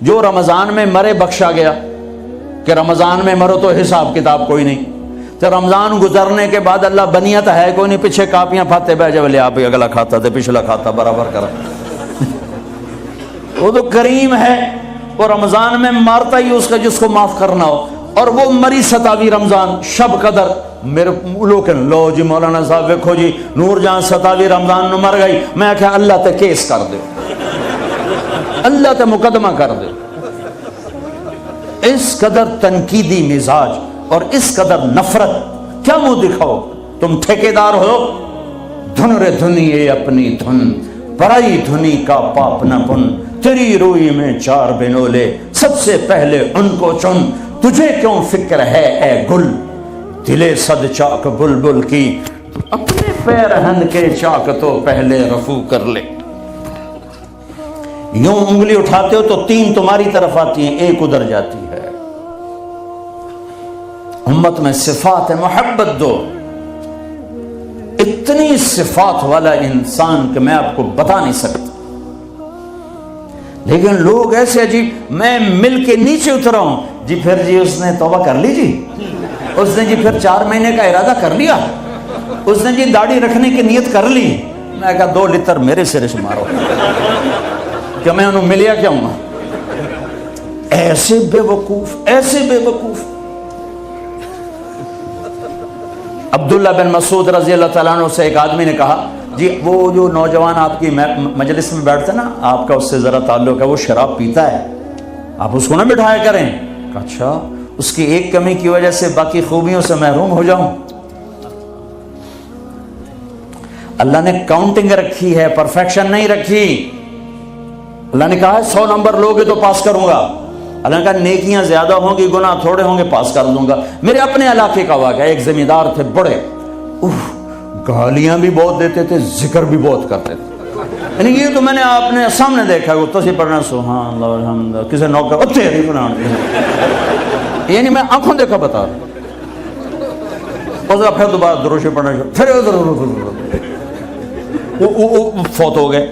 جو رمضان میں مرے بخشا گیا کہ رمضان میں مرو تو حساب کتاب کوئی نہیں، تو رمضان گزرنے کے بعد اللہ بنیت ہے کوئی نہیں، پیچھے کاپیاں پھاتے بہ جب لے آپ اگلا کھاتا تھے پچھلا کھاتا برابر کرا وہ تو کریم ہے، وہ رمضان میں مارتا ہی اس کا جس کو معاف کرنا ہو، اور وہ مری 27 رمضان شب قدر میرے لوگ لو جی مولانا صاحب دیکھو جی نور جہاں 27 رمضان نو مر گئی، میں کہا اللہ تے کیس کر دے، اللہ تے مقدمہ کر دے۔ اس قدر تنقیدی مزاج اور اس قدر نفرت، کیا منہ دکھاؤ؟ تم ٹھیکیدار ہو، دھن رے دھنیے اپنی دھن، پرائی دھنی کا پاپ نہ پن، تیری روئی میں 4 بنولے سب سے پہلے ان کو چن، تجھے کیوں فکر ہے اے گل دلے صد چاک بلبل کی، اپنے پیرہن کے چاک تو پہلے رفو کر لے۔ یوں انگلی اٹھاتے ہو تو 3 تمہاری طرف آتی ہیں، 1 ادھر جاتی ہے۔ امت میں صفات محبت دو، اتنی صفات والا انسان کہ میں آپ کو بتا نہیں سکتا، لیکن لوگ ایسے عجیب، میں مل کے نیچے اترا ہوں جی، پھر جی اس نے توبہ کر لی جی، اس نے جی پھر 4 مہینے کا ارادہ کر لیا، اس نے جی داڑھی رکھنے کی نیت کر لی، میں کہا 2 لتر میرے سرے سے مارو کہ میں انہوں ملیا کیا ہوں۔ ایسے بے وقوف، ایسے بے وقوف۔ عبداللہ بن مسعود رضی اللہ تعالیٰ عنہ سے ایک آدمی نے کہا جی وہ جو نوجوان آپ کی مجلس میں بیٹھتا نا، آپ کا اس سے ذرا تعلق ہے، وہ شراب پیتا ہے، آپ اس کو نہ بٹھایا کریں۔ کہا اچھا، اس کی ایک کمی کی وجہ سے باقی خوبیوں سے محروم ہو جاؤں؟ اللہ نے کاؤنٹنگ رکھی ہے، پرفیکشن نہیں رکھی۔ اللہ نے کہا 100 نمبر لوگے تو پاس کروں گا، اللہ نے کہا نیکیاں زیادہ ہوں گی گناہ تھوڑے ہوں گے پاس کر دوں گا۔ میرے اپنے علاقے کا واقعہ، ایک زمیندار تھے بڑے، گالیاں بھی بہت دیتے تھے، ذکر بھی بہت کرتے تھے، یعنی یہ تو میں نے اپنے سامنے دیکھا ہے، وہ تصویر پڑھنا سبحان اللہ الحمد للہ، کسی نوکر تیری بنا، یعنی میں آنکھوں دیکھا بتا رہا، پھر دوبارہ دروشی پڑھنا، پھر وہ فوت ہو گئے۔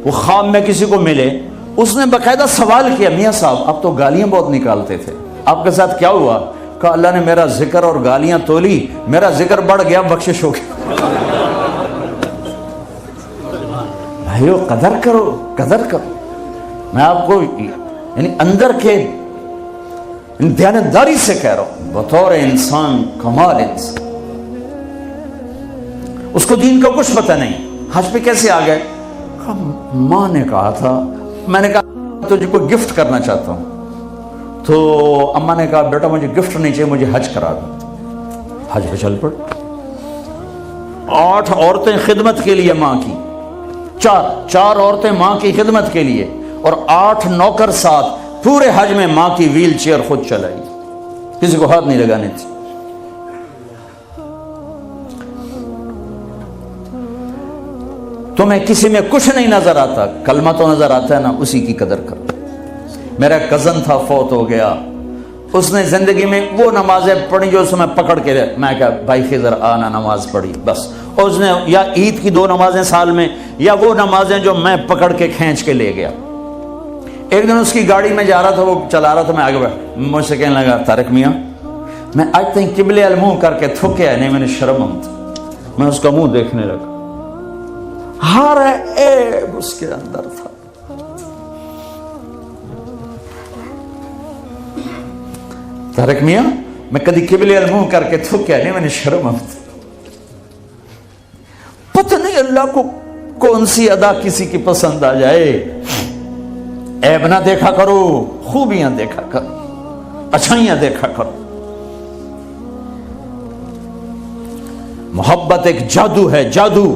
وہ خواب میں کسی کو ملے، اس نے باقاعدہ سوال کیا، میاں صاحب آپ تو گالیاں بہت نکالتے تھے، آپ کے ساتھ کیا ہوا؟ کہا اللہ نے میرا ذکر اور گالیاں تولی، میرا ذکر بڑھ گیا، بخشش ہو گئی۔ بھائیو قدر کرو، قدر کرو۔ میں آپ کو یعنی اندر کے دیانتداری سے کہہ رہا ہوں، بطور انسان کمال انسان، اس کو دین کا کچھ پتہ نہیں، حج پہ کیسے آ گئے؟ ماں نے کہا تھا، میں نے کہا تجھے کوئی گفٹ کرنا چاہتا ہوں، تو اماں نے کہا بیٹا مجھے گفٹ نہیں چاہیے، مجھے حج کرا دو۔ حج پہ چل پڑ، 8 عورتیں خدمت کے لیے ماں کی، 4 عورتیں ماں کی خدمت کے لیے، اور 8 نوکر ساتھ، پورے حج میں ماں کی ویل چیئر خود چلائی، کسی کو ہاتھ نہیں لگانے تھی۔ تمہیں کسی میں کچھ نہیں نظر آتا، کلمہ تو نظر آتا ہے نا، اسی کی قدر کرو۔ میرا کزن تھا فوت ہو گیا، اس نے زندگی میں وہ نمازیں پڑھی جو اس میں پکڑ کے رہے، میں کہا بھائی خضر آنا نماز پڑھی بس، اور اس نے یا عید کی 2 نمازیں سال میں، یا وہ نمازیں جو میں پکڑ کے کھینچ کے لے گیا۔ ایک دن اس کی گاڑی میں جا رہا تھا، وہ چلا رہا تھا، میں آگے بیٹھ، مجھ سے کہنے لگا طارق میاں میں آج تک قبلے المنہ کر کے تھکیا نہیں، میں نے شرم آتا، میں اس کا منہ دیکھنے لگا، ہر عیب اس کے اندر تھا۔ طارق میاں میں کدی قبلے المنہ کر کے تھکیا نہیں، میں نے شرم آتا۔ پتہ نہیں اللہ کو کون سی ادا کسی کی پسند آ جائے۔ عیب نہ دیکھا کرو، خوبیاں دیکھا کرو، اچھائیاں دیکھا کرو۔ محبت ایک جادو ہے، جادو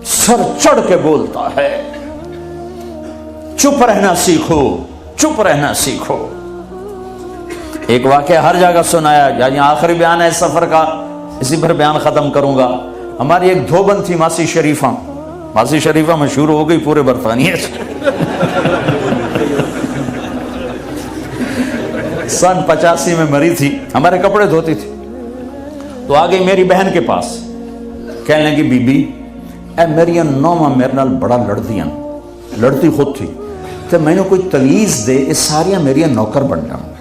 سر چڑھ کے بولتا ہے۔ چپ رہنا سیکھو، چپ رہنا سیکھو۔ ایک واقعہ ہر جگہ سنایا، یعنی آخری بیان ہے سفر کا، اسی پر بیان ختم کروں گا۔ ہماری ایک دھوبن تھی ماسی شریفہ، ماسی شریفہ مشہور ہو گئی پورے برطانیہ سے۔ سن 85 میں مری تھی، ہمارے کپڑے دھوتی تھی، تو آ گئی میری بہن کے پاس، کہنے لگی بی بی اے میری نوما میرے نال بڑا لڑدیاں، لڑتی خود تھی، تو میں نے کوئی تویز دے اس ساریاں میری نوکر بن جاؤں.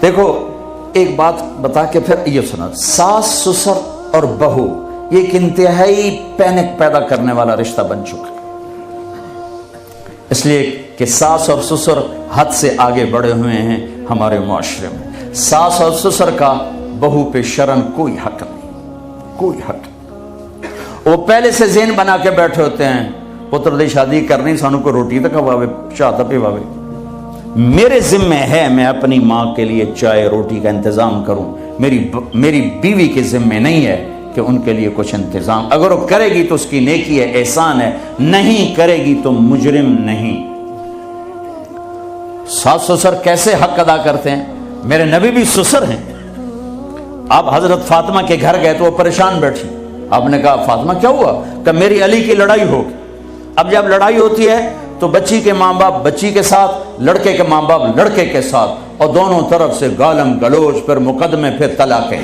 دیکھو ایک بات بتا کے پھر یہ سنا, ساس سسر اور بہو یہ ایک انتہائی پینک پیدا کرنے والا رشتہ بن چکا, اس لیے کہ ساس اور سسر حد سے آگے بڑھے ہوئے ہیں ہمارے معاشرے میں. ساس اور سسر کا بہو پہ شرن کوئی حق نہیں, کوئی حق. وہ پہلے سے ذہن بنا کے بیٹھے ہوتے ہیں پتر دی شادی کرنی, سانو کو روٹی تو کھواوے, چاہ تو پیواوے. میرے ذمہ ہے میں اپنی ماں کے لیے چائے روٹی کا انتظام کروں, میری بیوی کے ذمہ نہیں ہے کہ ان کے لیے کچھ انتظام. اگر وہ کرے گی تو اس کی نیکی ہے, احسان ہے, نہیں کرے گی تو مجرم نہیں. ساس سسر کیسے حق ادا کرتے ہیں؟ میرے نبی بھی سسر ہیں. آپ حضرت فاطمہ کے گھر گئے تو وہ پریشان بیٹھی. آپ نے کہا فاطمہ کیا ہوا؟ کہ میری علی کی لڑائی ہوگی. اب جب لڑائی ہوتی ہے تو بچی کے ماں باپ بچی کے ساتھ, لڑکے کے ماں باپ لڑکے کے ساتھ, اور دونوں طرف سے گالم گلوچ, پھر مقدمے, پھر طلاقیں.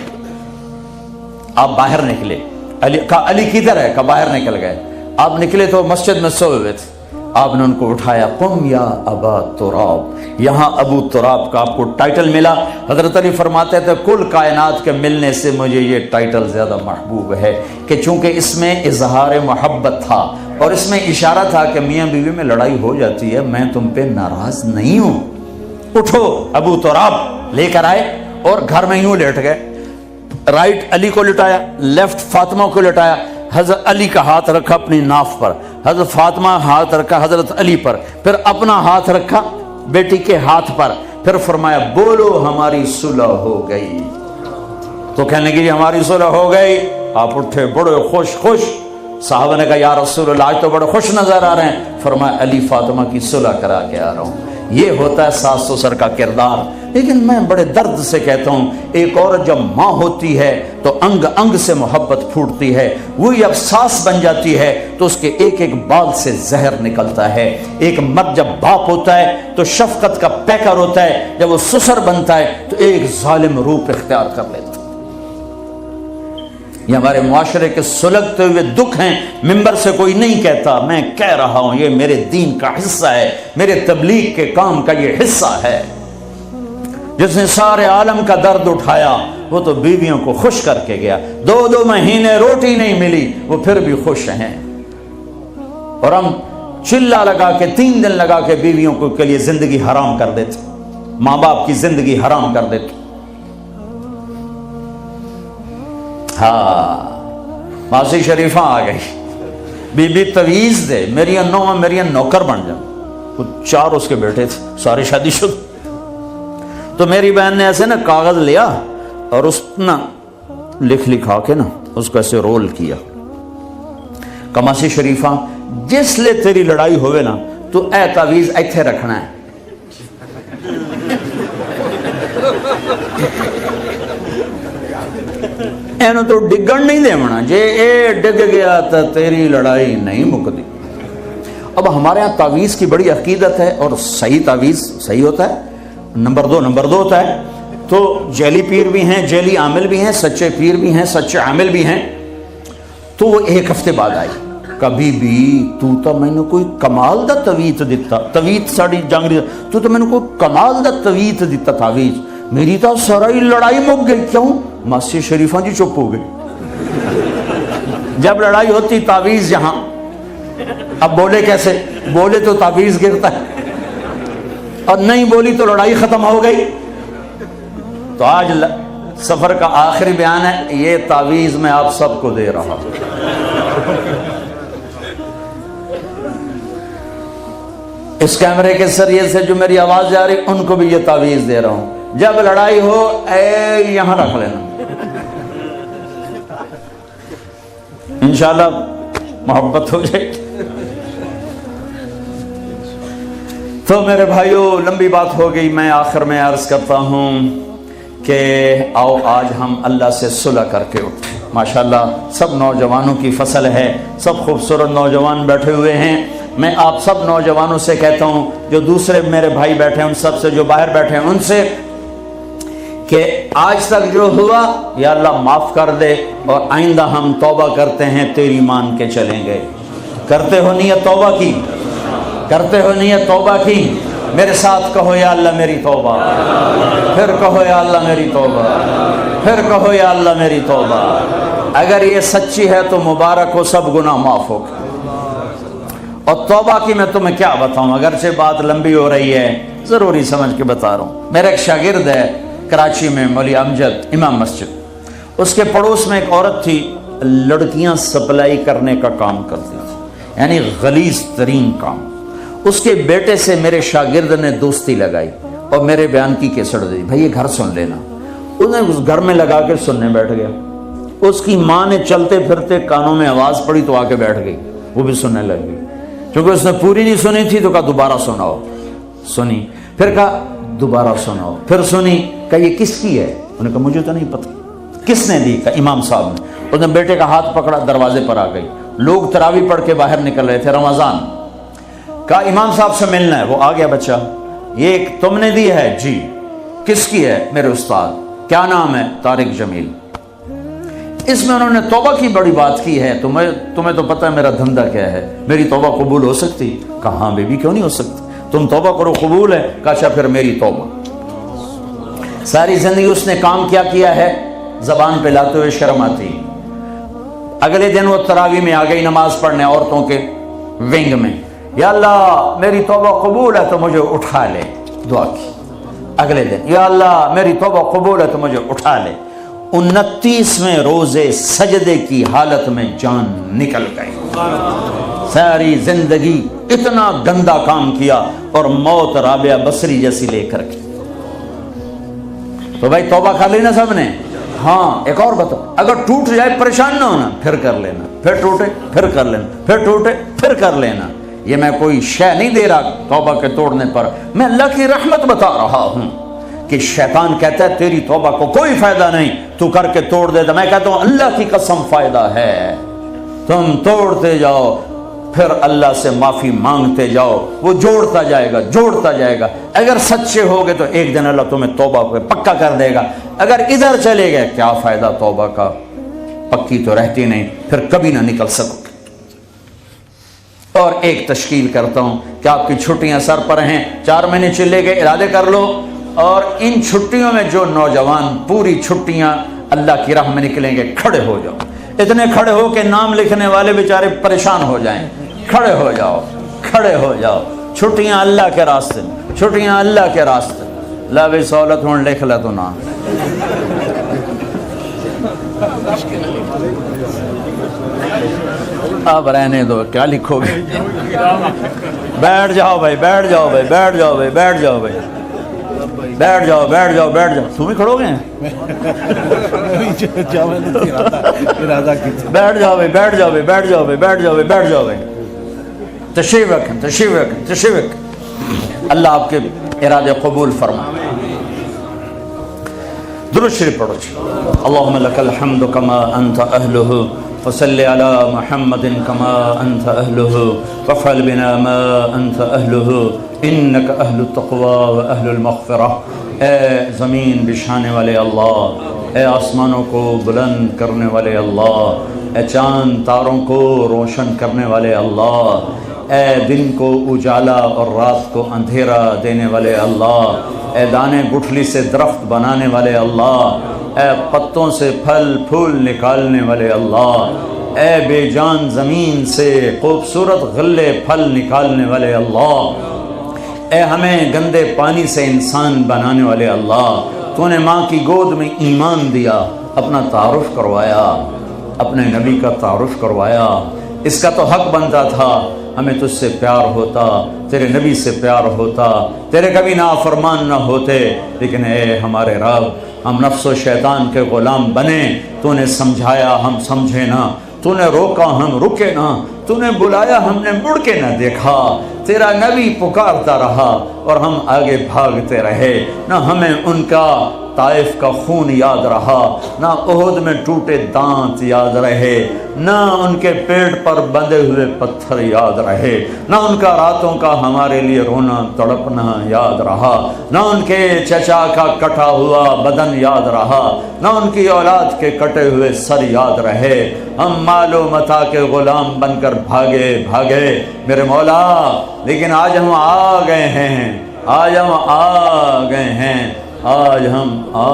آپ باہر نکلے, علی کدھر ہے؟ کہ باہر نکل گئے. آپ نکلے تو مسجد میں سوئے ہوئے تھے. آپ نے ان کو اٹھایا, قم یا ابا تراب. یہاں ابو تراب کا آپ کو ٹائٹل ملا. حضرت علی فرماتے تھے کل کائنات کے ملنے سے مجھے یہ ٹائٹل زیادہ محبوب ہے, کہ چونکہ اس میں اظہار محبت تھا اور اس میں اشارہ تھا کہ میاں بیوی میں لڑائی ہو جاتی ہے, میں تم پہ ناراض نہیں ہوں. اٹھو. ابو تراب لے کر آئے اور گھر میں یوں لیٹ گئے. رائٹ علی کو لٹایا, لیفٹ فاطمہ کو لٹایا. حضرت علی کا ہاتھ رکھا اپنی ناف پر, حضرت فاطمہ ہاتھ رکھا حضرت علی پر, پھر اپنا ہاتھ رکھا بیٹی کے ہاتھ پر, پھر فرمایا بولو ہماری صلح ہو گئی. تو کہنے لگی ہماری صلح ہو گئی. آپ اٹھے بڑے خوش. صحابہ نے کہا یا رسول اللہ آج تو بڑے خوش نظر آ رہے ہیں. فرمایا علی فاطمہ کی صلح کرا کے آ رہا ہوں. یہ ہوتا ہے ساس سسر کا کردار. لیکن میں بڑے درد سے کہتا ہوں, ایک عورت جب ماں ہوتی ہے تو انگ انگ سے محبت پھوٹتی ہے. وہی اب ساس بن جاتی ہے تو اس کے ایک ایک بال سے زہر نکلتا ہے. ایک مرد جب باپ ہوتا ہے تو شفقت کا پیکر ہوتا ہے, جب وہ سسر بنتا ہے تو ایک ظالم روپ اختیار کر لیتا ہے. یہ ہمارے معاشرے کے سلگتے ہوئے دکھ ہیں. ممبر سے کوئی نہیں کہتا, میں کہہ رہا ہوں یہ میرے دین کا حصہ ہے, میرے تبلیغ کے کام کا یہ حصہ ہے. جس نے سارے عالم کا درد اٹھایا وہ تو بیویوں کو خوش کر کے گیا. 2 مہینے روٹی نہیں ملی, وہ پھر بھی خوش ہیں. اور ہم چلا لگا کے 3 دن لگا کے بیویوں کو کے لیے زندگی حرام کر دیتے, ماں باپ کی زندگی حرام کر دیتے. ہاں ماسی شریفہ آ گئی, بی بی تویز دے, میری نوکر بن جاؤ. وہ 4 اس کے بیٹے تھے, سارے شادی شدہ. تو میری بہن نے ایسے نا کاغذ لیا اور اس نا لکھا کے نا اس کو ایسے رول کیا. کماسی شریفہ جس لے تیری لڑائی ہوئے نا تو اے تعویذ ایتھے رکھنا ہے. اینو تو ڈگن نہیں دیونا, جے اے ڈگ گیا تو تیری لڑائی نہیں مکتی. اب ہمارے ہاں تعویذ کی بڑی عقیدت ہے, اور صحیح تعویذ صحیح ہوتا ہے, نمبر 2 ہوتا ہے. تو جیلی پیر بھی ہیں, جیلی عامل بھی ہیں, سچے پیر بھی ہیں, سچے عامل بھی ہیں. تو وہ 1 ہفتے بعد آئی. کبھی بھی تو میں نے کوئی کمال دا تویت دیتا, تویت ساڑی جانگری, تو میں نے کوئی کمال دا تویت دیتا تعویذ, میری تو ساری لڑائی مک گئی. کیوں؟ ماسی شریفہ جی چپ ہو گئی. جب لڑائی ہوتی تعویذ یہاں, اب بولے کیسے؟ بولے تو تعویذ گرتا ہے, اور نہیں بولی تو لڑائی ختم ہو گئی. تو آج سفر کا آخری بیان ہے, یہ تعویذ میں آپ سب کو دے رہا ہوں. اس کیمرے کے ذریعے سے جو میری آواز جا رہی ان کو بھی یہ تعویذ دے رہا ہوں. جب لڑائی ہو اے یہاں رکھ لینا, انشاءاللہ محبت ہو جائے. تو میرے بھائیوں لمبی بات ہو گئی, میں آخر میں عرض کرتا ہوں کہ آؤ آج ہم اللہ سے صلح کر کے اٹھیں. ماشاءاللہ سب نوجوانوں کی فصل ہے, سب خوبصورت نوجوان بیٹھے ہوئے ہیں. میں آپ سب نوجوانوں سے کہتا ہوں, جو دوسرے میرے بھائی بیٹھے ہیں ان سب سے, جو باہر بیٹھے ہیں ان سے, کہ آج تک جو ہوا یا اللہ معاف کر دے, اور آئندہ ہم توبہ کرتے ہیں, تیری مان کے چلیں گے. کرتے ہو نیت توبہ کی؟ کرتے ہو نیت توبہ کی؟ میرے ساتھ کہو یا اللہ میری توبہ، پھر کہو یا اللہ میری توبہ، پھر کہو یا اللہ میری توبہ۔ اگر یہ سچی ہے تو مبارک ہو، سب گناہ معاف ہو۔ اور توبہ کی میں تمہیں کیا بتاؤں، اگرچہ بات لمبی ہو رہی ہے، ضروری سمجھ کے بتا رہا ہوں۔ میرا ایک شاگرد ہے کراچی میں، مولوی امجد، امام مسجد، اس کے پڑوس میں ایک عورت تھی، لڑکیاں سپلائی کرنے کا کام کرتی تھی، یعنی غلیظ ترین کام۔ اس کے بیٹے سے میرے شاگرد نے دوستی لگائی اور میرے بیان کی کیسٹ دی، بھائی یہ گھر سن لینا۔ انہیں اس گھر میں لگا کے سننے بیٹھ گیا۔ اس کی ماں نے چلتے پھرتے کانوں میں آواز پڑی تو آ کے بیٹھ گئی، وہ بھی سننے لگ گئی۔ چونکہ اس نے پوری نہیں سنی تھی تو کہا دوبارہ سناؤ، سنی، پھر کہا دوبارہ سناؤ، پھر سنی، کہا یہ کس کی ہے؟ انہوں نے کہا مجھے تو نہیں پتہ۔ کس نے دی؟ کہا امام صاحب نے۔ اس نے بیٹے کا ہاتھ پکڑا، دروازے پر آ گئی، لوگ تراویح پڑھ کے باہر نکل رہے تھے، رمضان۔ کہا امام صاحب سے ملنا ہے، وہ آ گیا بچہ۔ یہ ایک تم نے دی ہے؟ جی۔ کس کی ہے؟ میرے استاد۔ کیا نام ہے؟ طارق جمیل۔ اس میں انہوں نے توبہ کی بڑی بات کی ہے، تمہیں تو پتہ ہے میرا دھندا کیا ہے، میری توبہ قبول ہو سکتی؟ کہا ہاں بیبی کیوں نہیں ہو سکتی، تم توبہ کرو قبول ہے۔ کہا اچھا پھر میری توبہ۔ ساری زندگی اس نے کام کیا ہے، زبان پہ لاتے ہوئے شرم آتی۔ اگلے دن وہ تراویح میں آ گئی نماز پڑھنے عورتوں کے ونگ میں، یا اللہ میری توبہ قبول ہے تو مجھے اٹھا لے، دعا کی۔ اگلے دن یا اللہ میری توبہ قبول ہے تو مجھے اٹھا لے۔ 29ویں روزے سجدے کی حالت میں جان نکل گئی۔ ساری زندگی اتنا گندا کام کیا اور موت رابعہ بصری جیسی لے کر کے۔ تو بھائی توبہ کر لینا سب نے؟ ہاں۔ ایک اور بتاؤ، اگر ٹوٹ جائے پریشان نہ ہونا، پھر کر لینا، پھر ٹوٹے پھر کر لینا، پھر ٹوٹے پھر کر لینا۔ یہ میں کوئی شے نہیں دے رہا توبہ کے توڑنے پر، میں اللہ کی رحمت بتا رہا ہوں کہ شیطان کہتا ہے تیری توبہ کو کوئی فائدہ نہیں، تو کر کے توڑ دے۔ میں کہتا ہوں اللہ کی قسم فائدہ ہے، تم توڑتے جاؤ، پھر اللہ سے معافی مانگتے جاؤ، وہ جوڑتا جائے گا جوڑتا جائے گا۔ اگر سچے ہوگے تو ایک دن اللہ تمہیں توبہ کو پکا کر دے گا۔ اگر ادھر چلے گئے کیا فائدہ توبہ کا، پکی تو رہتی نہیں، پھر کبھی نہ نکل سکو گے۔ اور ایک تشکیل کرتا ہوں کہ آپ کی چھٹیاں سر پر ہیں، 4 مہینے چلے گئے، ارادے کر لو، اور ان چھٹیوں میں جو نوجوان پوری چھٹیاں اللہ کی راہ میں نکلیں گے، کھڑے ہو جاؤ، اتنے کھڑے ہو کہ نام لکھنے والے بیچارے پریشان ہو جائیں۔ کھڑے ہو جاؤ، کھڑے ہو جاؤ، چھٹیاں اللہ کے راستے، چھٹیاں اللہ کے راستے۔ لا بھی سہولت ہوں لکھ لے تو نام۔ اب رہنے دو، کیا لکھو گے؟ بیٹھ جاؤ بھائی، بیٹھ جاؤ بھائی، بیٹھ جاؤ بھائی، بیٹھ جاؤ بھائی، بیٹھ جاؤ بیٹھ جاؤ بیٹھ جاؤ۔ تم ہی کھڑو گے؟ بیٹھ جاؤ بھائی، بیٹھ جاؤ بھائی، بیٹھ جاؤ بھائی، بیٹھ جاؤ بھائی، بیٹھ جاؤ بھائی۔ تشریف رکھیں، تشریف رکھیں، تشریف رکھیں۔ اللہ آپ کے ارادے قبول فرمائے۔ درود شریف پڑھو جی۔ اللہم لک الحمد کما انت اہلہ، فصل علی محمد کما انت اہلہ، وافعل بنا ما انت اہلہ، انک اہل التقوی و اہل المغفرہ۔ اے زمین بچھانے والے اللہ، اے آسمانوں کو بلند کرنے والے اللہ، اے چاند تاروں کو روشن کرنے والے اللہ، اے دن کو اجالا اور رات کو اندھیرا دینے والے اللہ، اے دانے گٹھلی سے درخت بنانے والے اللہ، اے پتوں سے پھل پھول نکالنے والے اللہ، اے بے جان زمین سے خوبصورت غلے پھل نکالنے والے اللہ، اے ہمیں گندے پانی سے انسان بنانے والے اللہ، تو نے ماں کی گود میں ایمان دیا، اپنا تعارف کروایا، اپنے نبی کا تعارف کروایا۔ اس کا تو حق بنتا تھا ہمیں تجھ سے پیار ہوتا، تیرے نبی سے پیار ہوتا، تیرے کبھی نافرمان نہ ہوتے، لیکن اے ہمارے رب، ہم نفس و شیطان کے غلام بنے، تو نے سمجھایا ہم سمجھے نہ، تو نے روکا ہم رکے نہ، تو نے بلایا ہم نے مڑ کے نہ دیکھا، تیرا نبی پکارتا رہا اور ہم آگے بھاگتے رہے، نہ ہمیں ان کا طائف کا خون یاد رہا، نہ احد میں ٹوٹے دانت یاد رہے، نہ ان کے پیٹ پر بندھے ہوئے پتھر یاد رہے، نہ ان کا راتوں کا ہمارے لیے رونا تڑپنا یاد رہا، نہ ان کے چچا کا کٹا ہوا بدن یاد رہا، نہ ان کی اولاد کے کٹے ہوئے سر یاد رہے۔ ہم مال و متاع کے غلام بن کر بھاگے میرے مولا، لیکن آج ہم آ گئے ہیں، آج ہم آ گئے ہیں، آج ہم آ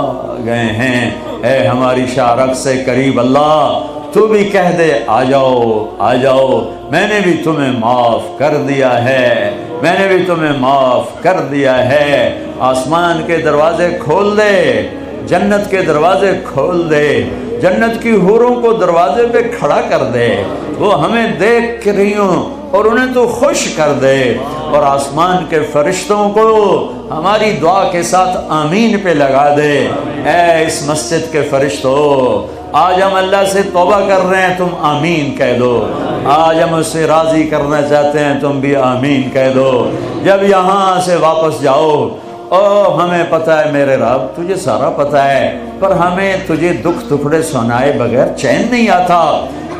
گئے ہیں۔ اے ہماری شارک سے قریب اللہ، تو بھی کہہ دے آ جاؤ آ جاؤ، میں نے بھی تمہیں معاف کر دیا ہے، میں نے بھی تمہیں معاف کر دیا ہے۔ آسمان کے دروازے کھول دے، جنت کے دروازے کھول دے، جنت کی حوروں کو دروازے پہ کھڑا کر دے، وہ ہمیں دیکھ رہی ہوں اور انہیں تو خوش کر دے، اور آسمان کے فرشتوں کو ہماری دعا کے ساتھ آمین پہ لگا دے۔ اے اس مسجد کے فرشتوں، آج ہم اللہ سے توبہ کر رہے ہیں، تم آمین کہہ دو۔ آج ہم اس سے راضی کرنا چاہتے ہیں، تم بھی آمین کہہ دو۔ جب یہاں سے واپس جاؤ، ہمیں پتہ ہے میرے رب، تجھے سارا پتہ ہے، پر ہمیں تجھے دکھ ٹکڑے سنائے بغیر چین نہیں آتا،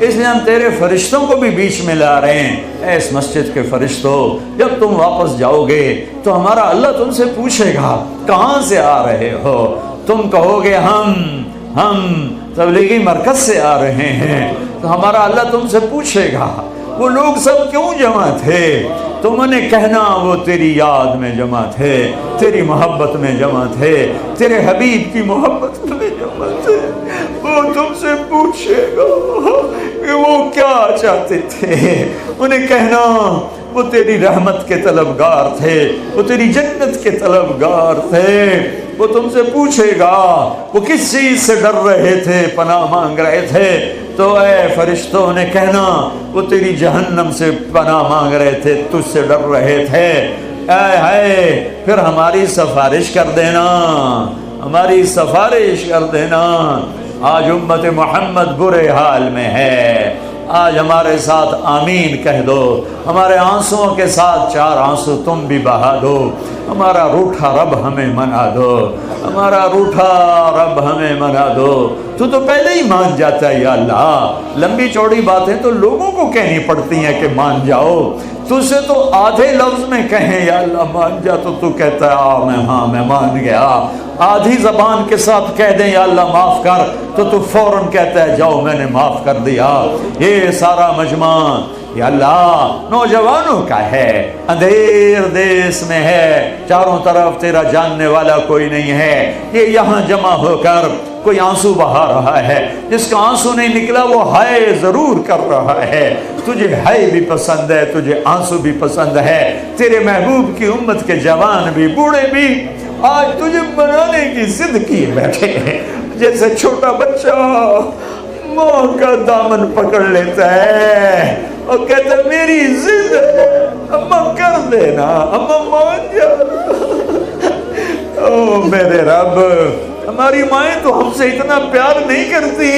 اس لیے ہم تیرے فرشتوں کو بھی بیچ میں لا رہے ہیں۔ اے اس مسجد کے فرشتوں، جب تم واپس جاؤ گے تو ہمارا اللہ تم سے پوچھے گا کہاں سے آ رہے ہو؟ تم کہو گے ہم تبلیغی مرکز سے آ رہے ہیں، تو ہمارا اللہ تم سے پوچھے گا وہ لوگ سب کیوں جمع تھے؟ تم نے کہنا وہ تیری یاد میں جمع تھے، تیری محبت میں جمع تھے، تیرے حبیب کی محبت میں جمع تھے۔ وہ تم سے پوچھے گا کہ وہ کیا چاہتے تھے، انہیں کہنا وہ تیری رحمت کے طلبگار تھے، وہ تیری جنت کے طلبگار تھے۔ وہ تم سے پوچھے گا وہ کس چیز سے ڈر رہے تھے، پناہ مانگ رہے تھے، تو اے فرشتوں نے کہنا وہ تیری جہنم سے پناہ مانگ رہے تھے، تجھ سے ڈر رہے تھے۔ اے ہائے، پھر ہماری سفارش کر دینا، ہماری سفارش کر دینا۔ آج امت محمد برے حال میں ہے، آج ہمارے ساتھ آمین کہہ دو، ہمارے آنسوؤں کے ساتھ چار آنسو تم بھی بہا دو، ہمارا روٹھا رب ہمیں منا دو، ہمارا روٹھا رب ہمیں منا دو۔ تو پہلے ہی مان جاتا ہے یا اللہ، لمبی چوڑی باتیں تو لوگوں کو کہنی پڑتی ہیں کہ مان جاؤ، تجھ سے تو آدھے لفظ میں کہیں یا اللہ مان جا تو کہتا ہے ہاں میں مان گیا۔ آدھی زبان کے ساتھ کہہ دیں یا اللہ معاف کر تو فوراً کہتا ہے جاؤ میں نے معاف کر دیا۔ یہ سارا مجمع یا اللہ نوجوانوں کا ہے، اندھیر دیس میں ہے، چاروں طرف تیرا جاننے والا کوئی نہیں ہے، یہ یہاں جمع ہو کر کوئی آنسو بہا رہا ہے، جس کا آنسو نہیں نکلا وہ ہائے ضرور کر رہا ہے۔ تجھے ہائے بھی پسند ہے، تجھے آنسو بھی پسند ہے، تیرے محبوب کی امت کے جوان بھی بوڑھے بھی آج تجھے منانے کی ضد کیے بیٹھے ہیں، جیسے چھوٹا بچہ ماں کا دامن پکڑ لیتا ہے اور کہتا ہے میری ضد ہے، اماں کر دینا، اماں مان جا۔ او میرے رب، ہماری مائیں تو ہم سے اتنا پیار نہیں کرتی،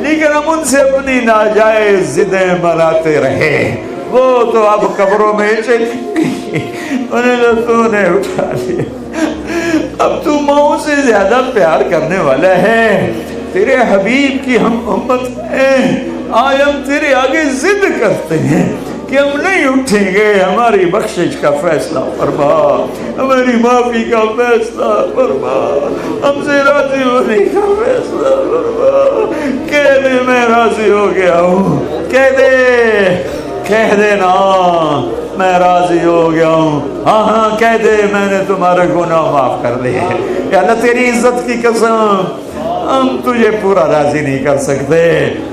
لیکن ہم ان سے اپنی ناجائز ضدیں مناتے رہے، وہ تو اب قبروں میں چلی گئی، انہیں تو نے اٹھا لیا۔ اب تو ماؤں سے زیادہ پیار کرنے والا ہے، تیرے حبیب کی ہم امت ہیں، آج ہم تیرے آگے ضد کرتے ہیں کہ ہم نہیں اٹھیں گے، ہماری بخشش کا فیصلہ فرما، ہماری معافی کا فیصلہ فرما، ہم سے راضی ہونے کا فیصلہ فرما۔ کہہ دے میں راضی ہو گیا ہوں، کہہ دے نا میں راضی ہو گیا ہوں، ہاں کہہ دے میں نے تمہارے گناہ معاف کر لیے۔ یا اللہ تیری عزت کی قسم، ہم تجھے پورا راضی نہیں کر سکتے،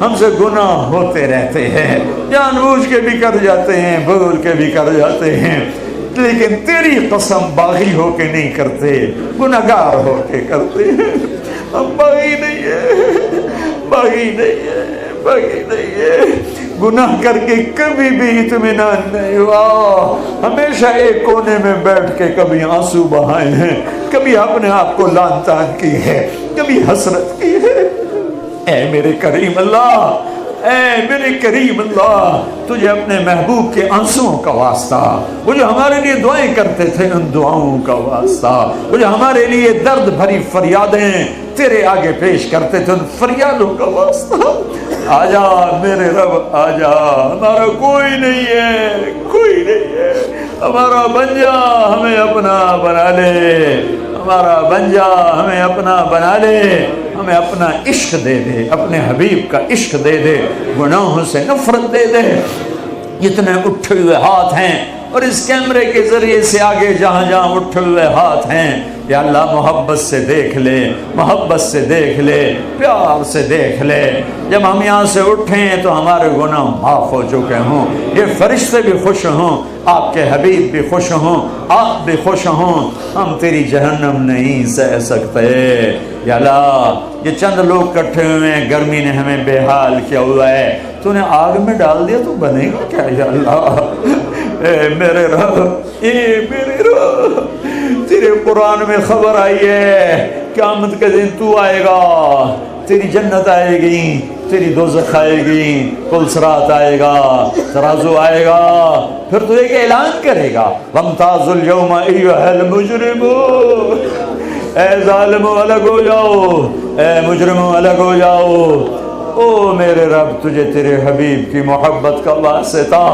ہم سے گناہ ہوتے رہتے ہیں، جان بوجھ کے بھی کر جاتے ہیں، بھول کے بھی کر جاتے ہیں، لیکن تیری قسم باغی ہو کے نہیں کرتے، گناہگار ہو کے کرتے ہیں۔ ہم باغی نہیں ہے، باغی نہیں ہے، باغی نہیں ہے، گناہ کر کے کبھی بھی اطمینان نہیں ہوا، ہمیشہ ایک کونے میں بیٹھ کے کبھی آنسو بہائے ہیں، کبھی اپنے آپ کو لان تان کی ہے، کبھی حسرت کی ہے۔ اے میرے کریم اللہ، اے میرے کریم اللہ، تجھے اپنے محبوب کے آنسوؤں کا واسطہ، وہ جو ہمارے لیے دعائیں کرتے تھے ان دعاؤں کا واسطہ، وہ جو ہمارے لیے درد بھری فریادیں تیرے آگے پیش کرتے تھے ان فریادوں کا واسطہ، آجا میرے رب آجا، ہمارا کوئی نہیں ہے، کوئی نہیں ہے، ہمارا بن جا، ہمیں اپنا بنا لے، ہمارا بن جا، ہمیں اپنا بنا لے، ہمیں اپنا عشق دے دے، اپنے حبیب کا عشق دے دے، گناہوں سے نفرت دے دے۔ جتنے اٹھے ہوئے ہاتھ ہیں اور اس کیمرے کے ذریعے سے آگے جہاں جہاں اٹھے ہوئے ہاتھ ہیں، یا اللہ محبت سے دیکھ لے، محبت سے دیکھ لے، پیار سے دیکھ لے، جب ہم یہاں سے اٹھیں تو ہمارے گناہ معاف ہو چکے ہوں، یہ فرشتے بھی خوش ہوں، آپ کے حبیب بھی خوش ہوں، آپ بھی خوش ہوں، ہم تیری جہنم نہیں سہ سکتے۔ یا اللہ یہ چند لوگ کٹھے ہوئے ہیں، گرمی نے ہمیں بے حال کیا ہوا ہے، تو نے آگ میں ڈال دیا تو بنے گا کیا؟ یا اللہ اے میرے رب، اے میرے رب، تیرے قرآن میں خبر آئی ہے قیامت کے دن تو آئے گا، تیری جنت آئے گی، تیری دوزخ آئے گی، پل صراط آئے گا، ترازو آئے گا، پھر تو ایک اعلان کرے گا وَامْتَازُوا الْيَوْمَ أَيُّهَا الْمُجْرِمُونَ، اے ظالموں الگ ہو جاؤ، اے مجرموں الگ ہو جاؤ۔ او میرے رب، تجھے تیرے حبیب کی محبت کا واسطہ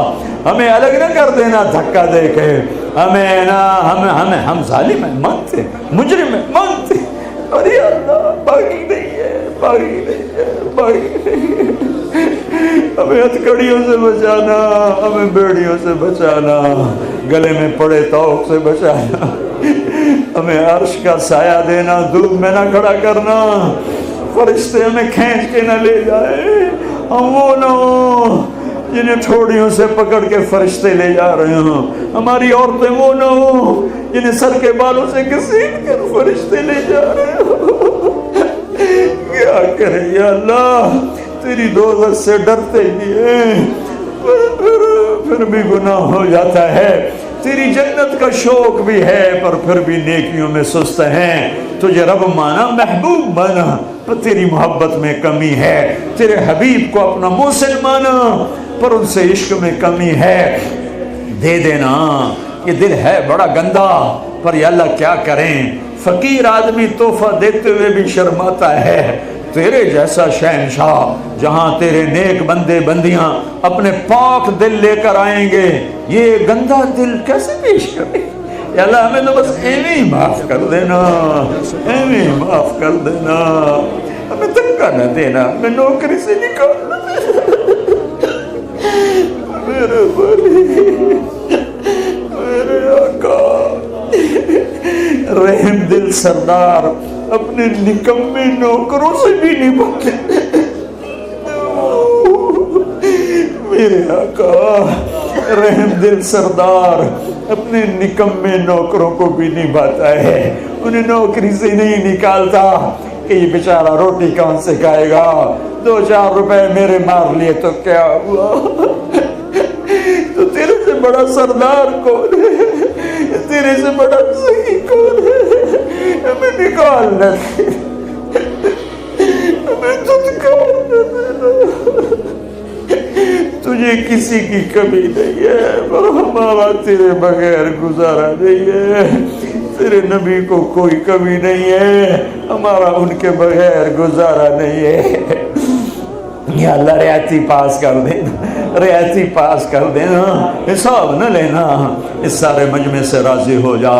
ہمیں الگ نہ کر دینا دھکا دے کے، ہمیں نہ ہم ظالم ہیں مانتے، مجرم ہیں مانتے، اور یا اللہ باقی نہیں ہے، باقی نہیں ہے، باقی نہیں ہے، ہمیں ہتھکڑیوں سے بچانا، ہمیں بیڑیوں سے بچانا، گلے میں پڑے توق سے بچانا، ہمیں عرش کا سایہ دینا، دھوپ میں نہ کھڑا کرنا، فرشتے ہمیں کھینچ کے نہ لے جائے، ہم وہ نہ ہوں جنہیں ٹھوڑیوں سے پکڑ کے فرشتے لے جا رہے ہوں، ہماری عورتیں وہ نہ ہوں جنہیں سر کے بالوں سے گھسیٹ کر فرشتے لے جا رہے ہوں۔ کیا کریں یا اللہ، تیری دوزخ سے ڈرتے ہی ہیں، پھر بھی گناہ ہو جاتا ہے، تیری جنت کا شوق بھی ہے پر پھر بھی نیکیوں میں سست ہیں، تجھے رب مانا، محبوب مانا، پر تیری محبت میں کمی ہے، تیرے حبیب کو اپنا محسن مانا پر ان سے عشق میں کمی ہے، دے دینا۔ یہ دل ہے بڑا گندا، پر یا اللہ کیا کریں، فقیر آدمی تحفہ دیتے ہوئے بھی شرماتا ہے، تیرے جیسا شہنشاہ جہاں تیرے نیک بندے بندیاں اپنے پاک دل لے کر آئیں گے، یہ گندا دل کیسے پیش کرے؟ یا اللہ ہمیں تو بس ایویں ہی معاف کر دینا، ایویں ہی معاف کر دینا، ہمیں دھکا نہ دینا، ہمیں نوکری سے نکالنا، میرے ولی، میرے آقا، رحم دل سردار اپنے نکمے نوکروں سے بھی نہیں بچے، میرے آقا رحم دل سردار اپنے نکمے نوکروں کو بھی نبھاتا ہے، انہیں نوکری سے نہیں نکالتا کہ یہ بیچارہ روٹی کہاں سے کھائے گا، 2-4 روپے میرے مار لیے تو کیا ہوا، تو تیرے سے بڑا سردار کون ہے، تیرے سے بڑا سخی کون ہے، ہمیں نکالنا، ہمیں دھتکار نہ دینا، تجھے کسی کی کمی نہیں ہے، پر ہمارا تیرے بغیر گزارا نہیں ہے، تیرے نبی کو کوئی کمی نہیں ہے، ہمارا ان کے بغیر گزارا نہیں ہے، یا اللہ رعایتی پاس کر دینا، رعایتی پاس کر دینا، حساب نہ لینا، اس سارے مجمع سے راضی ہو جا،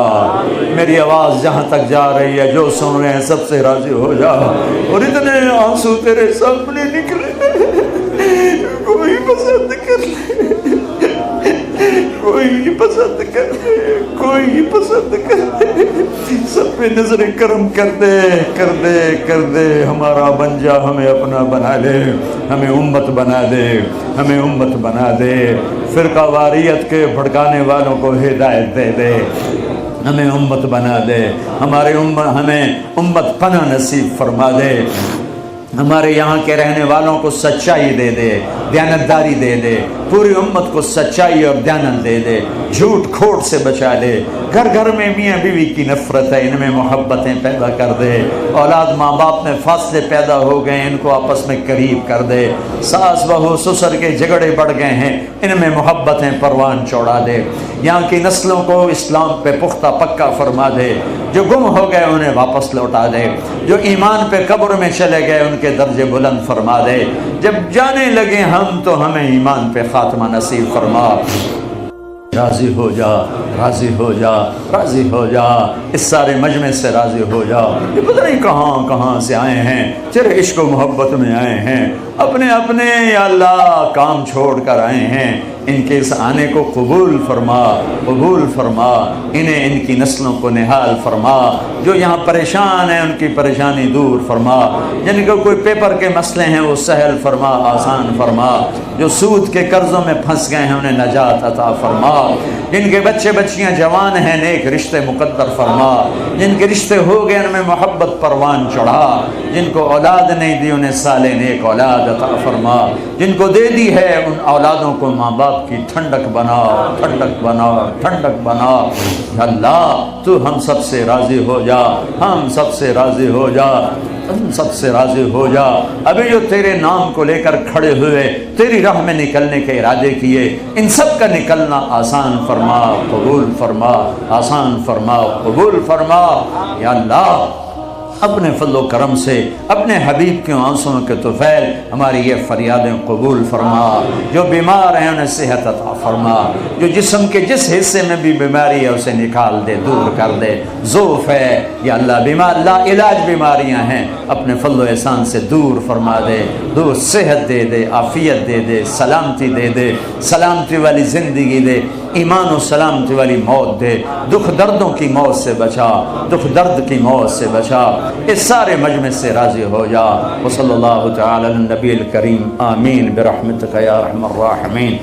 میری آواز جہاں تک جا رہی ہے جو سن رہے ہیں سب سے راضی ہو جا، اور اتنے آنسو تیرے سامنے نکلے کوئی پسند کر لے، کوئی پسند کر لے، کوئی پسند کر لے، سب پہ نظر کرم کر دے، کر دے، کر دے، ہمارا بن جا، ہمیں اپنا بنا لے، ہمیں امت بنا دے، ہمیں امت بنا دے، فرقہ واریت کے بھڑکانے والوں کو ہدایت دے دے، ہمیں امت بنا دے، ہمارے ہمیں امت پناہ نصیب فرما دے، ہمارے یہاں کے رہنے والوں کو سچائی دے دے، دیانتداری دے دے، پوری امت کو سچائی اور دیانت دے دے، جھوٹ کھوٹ سے بچا لے، گھر گھر میں میاں بیوی کی نفرت ہے، ان میں محبتیں پیدا کر دے، اولاد ماں باپ میں فاصلے پیدا ہو گئے ان کو آپس میں قریب کر دے، ساس بہو سسر کے جھگڑے بڑھ گئے ہیں ان میں محبتیں پروان چوڑا دے، یہاں کی نسلوں کو اسلام پہ پختہ پکا فرما دے، جو گم ہو گئے انہیں واپس لوٹا دے، جو ایمان پہ قبر میں چلے گئے ان کے درجے بلند فرما دے، جب جانے لگے ہم تو ہمیں ایمان پہ خاتمہ نصیب فرما۔ راضی ہو جا، راضی ہو جا، راضی ہو جا، اس سارے مجمع سے راضی ہو جا، یہ پتہ نہیں کہاں کہاں سے آئے ہیں، تیرے عشق و محبت میں آئے ہیں، اپنے اپنے یا اللہ کام چھوڑ کر آئے ہیں، ان کے اس آنے کو قبول فرما، قبول فرما، انہیں ان کی نسلوں کو نہال فرما، جو یہاں پریشان ہیں ان کی پریشانی دور فرما، جن کو کوئی پیپر کے مسئلے ہیں وہ سہل فرما، آسان فرما، جو سود کے قرضوں میں پھنس گئے ہیں انہیں نجات عطا فرما، جن کے بچے بچیاں جوان ہیں نیک رشتے مقدر فرما، جن کے رشتے ہو گئے ان میں محبت پروان چڑھا، جن کو اولاد نہیں دی انہیں صالح نیک اولاد عطا فرما، جن کو دے دی ہے ان اولادوں کو ماں باپ کی ٹھنڈک بنا، ٹھنڈک بنا، ٹھنڈک بنا۔ اللہ تو ہم سب سے راضی ہو جا، ہم سب سے راضی ہو جا، ہم سب سے راضی ہو جا۔ ابھی جو تیرے نام کو لے کر کھڑے ہوئے تیری راہ میں نکلنے کے ارادے کیے ان سب کا نکلنا آسان فرما، قبول فرما، آسان فرما، قبول فرما۔ یا اللہ اپنے فضل و کرم سے اپنے حبیب کے آنسوؤں کے طفیل ہماری یہ فریادیں قبول فرما، جو بیمار ہیں انہیں صحت عطا فرما، جو جسم کے جس حصے میں بھی بیماری ہے اسے نکال دے، دور کر دے، ضعف ہے یا اللہ بیمار لا علاج بیماریاں ہیں اپنے فضل و احسان سے دور فرما دے، دور صحت دے دے، عافیت دے دے، سلامتی دے دے، سلامتی والی زندگی دے، ایمان و سلامتی والی موت دے، دکھ دردوں کی موت سے بچا، دکھ درد کی موت سے بچا، اس سارے مجمع سے راضی ہو جا۔ وصلی اللہ تعالی علی النبی الکریم، آمین برحمتک یا ارحم الراحمین۔